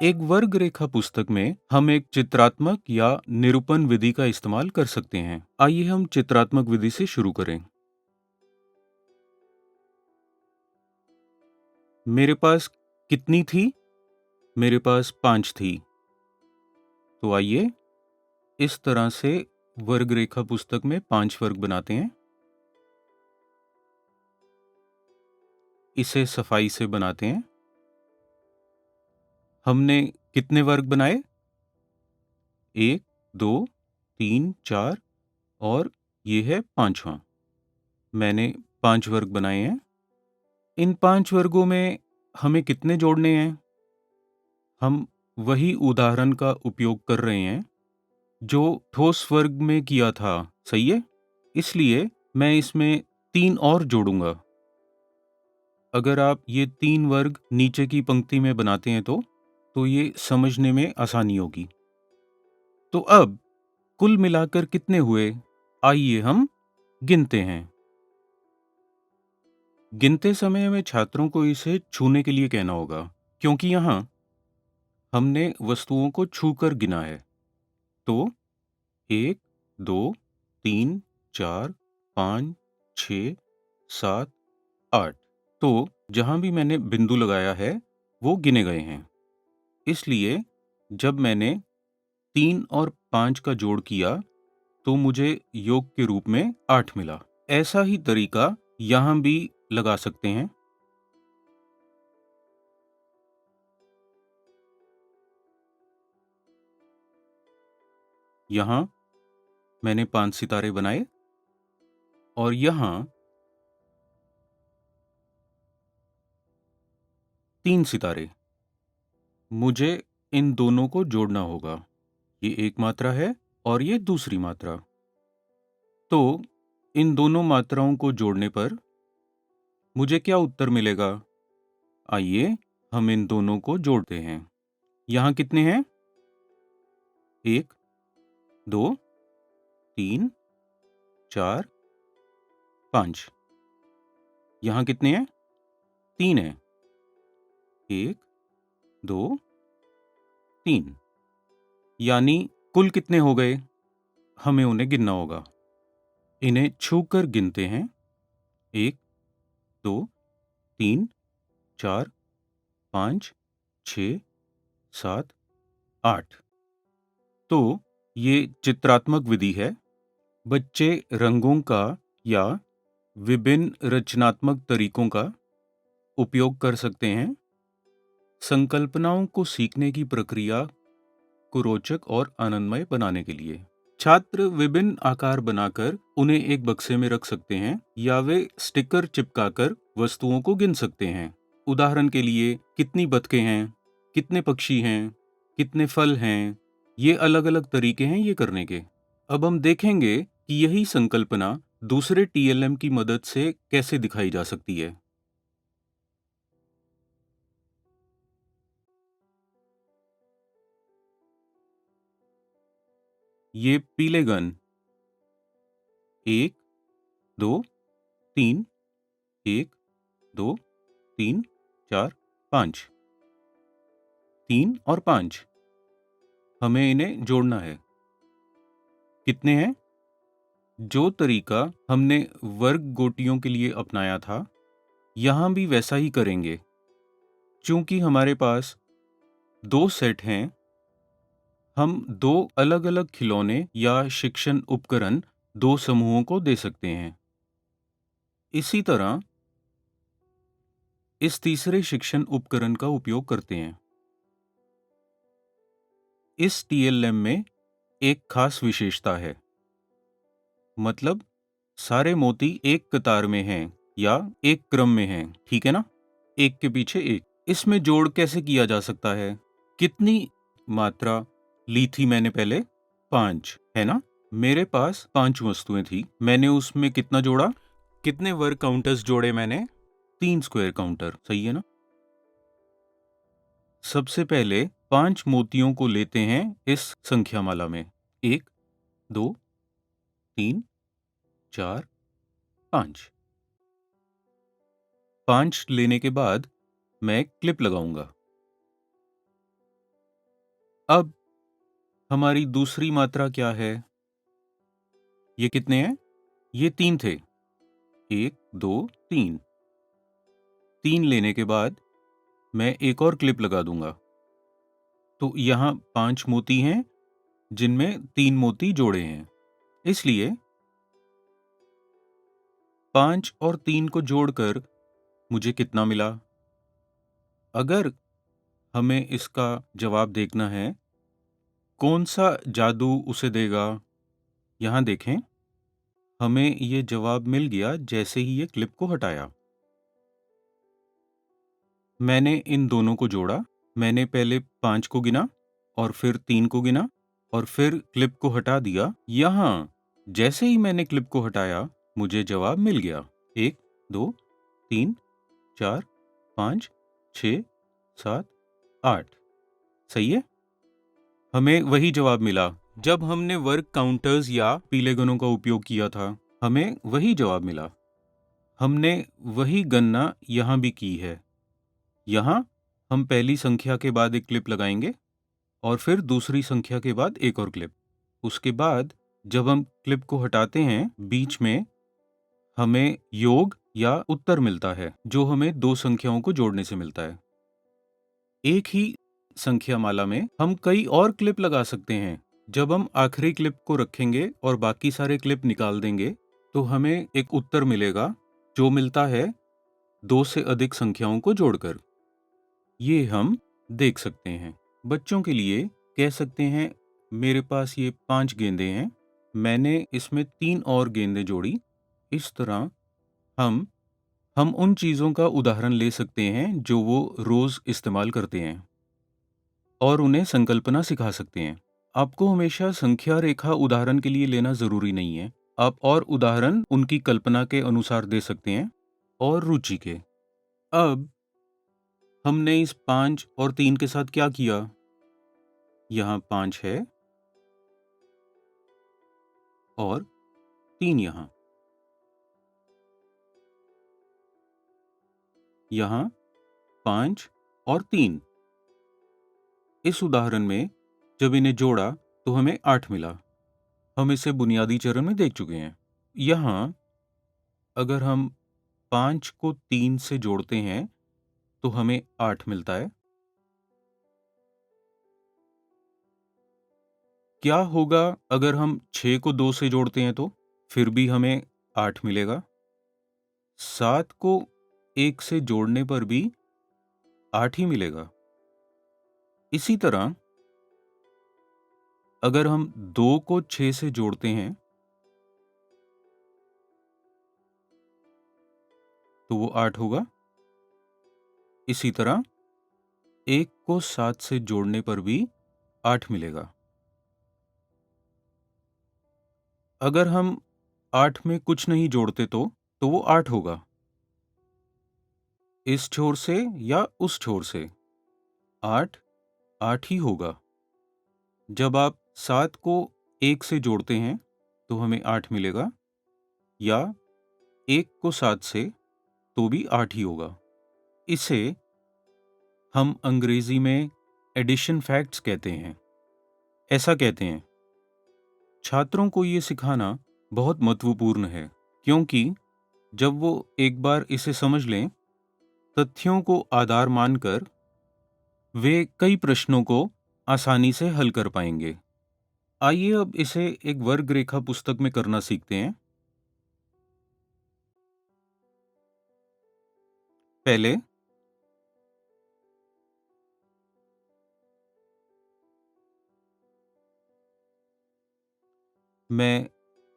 एक वर्ग रेखा पुस्तक में हम एक चित्रात्मक या निरूपण विधि का इस्तेमाल कर सकते हैं। आइए हम चित्रात्मक विधि से शुरू करें। मेरे पास कितनी थी? मेरे पास 5 थी। तो आइए इस तरह से वर्ग रेखा पुस्तक में 5 वर्ग बनाते हैं। इसे सफाई से बनाते हैं। हमने कितने वर्ग बनाए? 1, 2, 3, 4 और ये है 5वां। मैंने 5 वर्ग बनाए हैं। इन 5 वर्गों में हमें कितने जोड़ने हैं? हम वही उदाहरण का उपयोग कर रहे हैं जो ठोस वर्ग में किया था, सही है? इसलिए मैं इसमें 3 और जोड़ूंगा। अगर आप ये 3 वर्ग नीचे की पंक्ति में बनाते हैं तो ये समझने में आसानी होगी। तो अब कुल मिलाकर कितने हुए? आइए हम गिनते हैं। गिनते समय हमें छात्रों को इसे छूने के लिए कहना होगा, क्योंकि यहाँ हमने वस्तुओं को छूकर गिना है। तो 1, 2, 3, 4, 5, 6, 7, 8। तो जहाँ भी मैंने बिंदु लगाया है वो गिने गए हैं। इसलिए जब मैंने 3 और 5 का जोड़ किया तो मुझे योग के रूप में 8 मिला। ऐसा ही तरीका यहाँ भी लगा सकते हैं। यहाँ मैंने 5 सितारे बनाए और यहाँ 3 सितारे। मुझे इन दोनों को जोड़ना होगा। ये एक मात्रा है और ये दूसरी मात्रा। तो इन दोनों मात्राओं को जोड़ने पर मुझे क्या उत्तर मिलेगा? आइए हम इन दोनों को जोड़ते हैं। यहाँ कितने हैं? 1, 2, 3, 4, 5। यहाँ कितने हैं? 3 हैं। 1, 2, 3। यानी कुल कितने हो गए? हमें उन्हें गिनना होगा। इन्हें छूकर गिनते हैं। 1, 2, 3, 4, 5, 6, 7, 8। तो ये चित्रात्मक विधि है। बच्चे रंगों का या विभिन्न रचनात्मक तरीकों का उपयोग कर सकते हैं संकल्पनाओं को सीखने की प्रक्रिया को रोचक और आनंदमय बनाने के लिए। छात्र विभिन्न आकार बनाकर उन्हें एक बक्से में रख सकते हैं या वे स्टिकर चिपकाकर वस्तुओं को गिन सकते हैं। उदाहरण के लिए कितनी बतखें हैं, कितने पक्षी हैं, कितने फल हैं। ये अलग-अलग तरीके हैं ये करने के। अब हम देखेंगे कि यही संकल्पना दूसरे टीएलएम की मदद से कैसे दिखाई जा सकती है। ये पीले गन 1, 2, 3, 1, 2, 3, 4, 5। 3 और 5 हमें इन्हें जोड़ना है। कितने हैं? जो तरीका हमने वर्ग गोटियों के लिए अपनाया था, यहाँ भी वैसा ही करेंगे। चूंकि हमारे पास 2 सेट हैं, हम 2 अलग-अलग खिलौने या शिक्षण उपकरण 2 समूहों को दे सकते हैं। इसी तरह इस तीसरे शिक्षण उपकरण का उपयोग करते हैं। इस टीएलएम में एक खास विशेषता है। मतलब सारे मोती एक कतार में हैं या एक क्रम में हैं, ठीक है ना? एक के पीछे एक। इसमें जोड़ कैसे किया जा सकता है? कितनी मात्रा ली थी मैंने पहले? 5, है ना? मेरे पास 5 वस्तुएं थी। मैंने उसमें कितना जोड़ा? कितने वर्ग काउंटर्स जोड़े मैंने? 3 स्क्वायर काउंटर, सही है ना? सबसे पहले 5 मोतियों को लेते हैं इस संख्या माला में। 1, 2, 3, 4, 5। 5 लेने के बाद मैं क्लिप लगाऊंगा। अब हमारी दूसरी मात्रा क्या है? ये कितने हैं? ये 3 थे। 1, 2, 3। 3 लेने के बाद मैं एक और क्लिप लगा दूंगा। तो यहाँ 5 मोती हैं, जिनमें 3 मोती जोड़े हैं। इसलिए 5 और 3 को जोड़कर मुझे कितना मिला? अगर हमें इसका जवाब देखना है, कौन सा जादू उसे देगा? यहाँ देखें, हमें ये जवाब मिल गया जैसे ही ये क्लिप को हटाया। मैंने इन दोनों को जोड़ा। मैंने पहले 5 को गिना और फिर 3 को गिना और फिर क्लिप को हटा दिया। यहाँ जैसे ही मैंने क्लिप को हटाया, मुझे जवाब मिल गया। 1, 2, 3, 4, 5, 6, 7, 8। सही है? हमें वही जवाब मिला जब हमने वर्क काउंटर्स या पीले गनों का उपयोग किया था। हमें वही जवाब मिला। हमने वही गणना यहाँ भी की है। यहाँ हम पहली संख्या के बाद एक क्लिप लगाएंगे और फिर दूसरी संख्या के बाद एक और क्लिप। उसके बाद जब हम क्लिप को हटाते हैं, बीच में हमें योग या उत्तर मिलता है, जो हमें दो संख्याओं को जोड़ने से मिलता है। एक ही संख्या माला में हम कई और क्लिप लगा सकते हैं। जब हम आखिरी क्लिप को रखेंगे और बाकी सारे क्लिप निकाल देंगे, तो हमें एक उत्तर मिलेगा, जो मिलता है 2 से अधिक संख्याओं को जोड़कर। ये हम देख सकते हैं। बच्चों के लिए कह सकते हैं, मेरे पास ये 5 गेंदें हैं, मैंने इसमें 3 और गेंदें जोड़ी। इस तरह हम उन चीज़ों का उदाहरण ले सकते हैं जो वो रोज़ इस्तेमाल करते हैं और उन्हें संकल्पना सिखा सकते हैं। आपको हमेशा संख्या रेखा उदाहरण के लिए लेना ज़रूरी नहीं है। आप और उदाहरण उनकी कल्पना के अनुसार दे सकते हैं और रुचि के। अब हमने इस 5 और 3 के साथ क्या किया? यहाँ 5 है और 3 यहाँ। यहाँ 5 और 3। इस उदाहरण में जब इन्हें जोड़ा तो हमें 8 मिला। हम इसे बुनियादी चरण में देख चुके हैं। यहाँ अगर हम 5 को 3 से जोड़ते हैं तो हमें 8 मिलता है। क्या होगा अगर हम 6 को 2 से जोड़ते हैं तो? फिर भी हमें 8 मिलेगा। 7 को 1 से जोड़ने पर भी 8 ही मिलेगा। इसी तरह अगर हम 2 को 6 से जोड़ते हैं तो वो 8 होगा। इसी तरह 1 को 7 से जोड़ने पर भी 8 मिलेगा। अगर हम 8 में कुछ नहीं जोड़ते तो वो 8 होगा। इस छोर से या उस छोर से 8 8 ही होगा। जब आप 7 को 1 से जोड़ते हैं तो हमें 8 मिलेगा, या 1 को 7 से तो भी 8 ही होगा। इसे हम अंग्रेजी में एडिशन फैक्ट्स कहते हैं। ऐसा कहते हैं, छात्रों को ये सिखाना बहुत महत्वपूर्ण है, क्योंकि जब वो एक बार इसे समझ लें, तथ्यों को आधार मानकर वे कई प्रश्नों को आसानी से हल कर पाएंगे। आइए अब इसे एक वर्ग रेखा पुस्तक में करना सीखते हैं। पहले मैं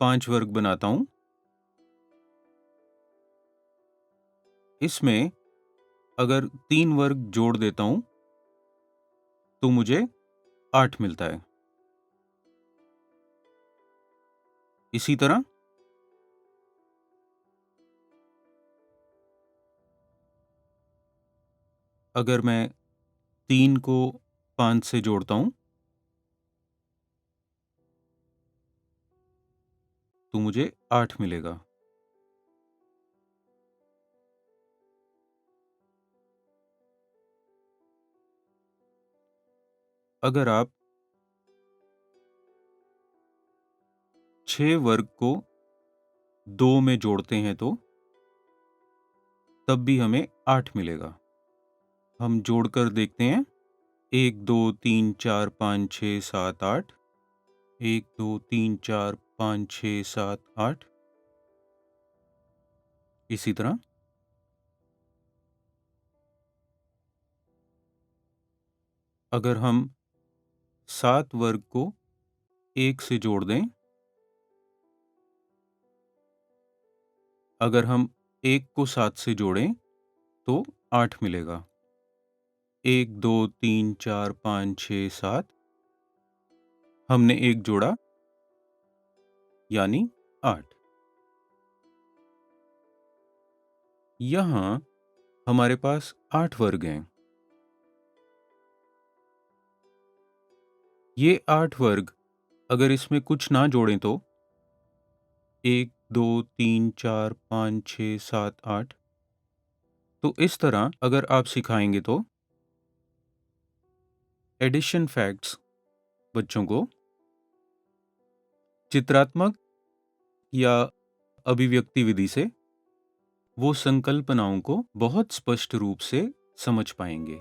5 वर्ग बनाता हूं। इसमें अगर 3 वर्ग जोड़ देता हूं तो मुझे 8 मिलता है। इसी तरह अगर मैं 3 को 5 से जोड़ता हूं तो मुझे 8 मिलेगा। अगर आप 6 वर्ग को 2 में जोड़ते हैं तो तब भी हमें 8 मिलेगा। हम जोड़कर देखते हैं। 1, 2, 3, 4, 5, 6, 7, 8। 1, 2, 3, 4, 5, 6, 7, 8। इसी तरह अगर हम 7 वर्ग को 1 से जोड़ दें, अगर हम 1 को 7 से जोड़ें तो 8 मिलेगा। 1, 2, 3, 4, 5, 6, 7। हमने 1 जोड़ा यानी 8। यहाँ हमारे पास 8 वर्ग हैं। ये 8 वर्ग अगर इसमें कुछ ना जोड़ें तो 1, 2, 3, 4, 5, 6, 7, 8। तो इस तरह अगर आप सिखाएंगे तो एडिशन फैक्ट्स बच्चों को चित्रात्मक या अभिव्यक्ति विधि से वो संकल्पनाओं को बहुत स्पष्ट रूप से समझ पाएंगे।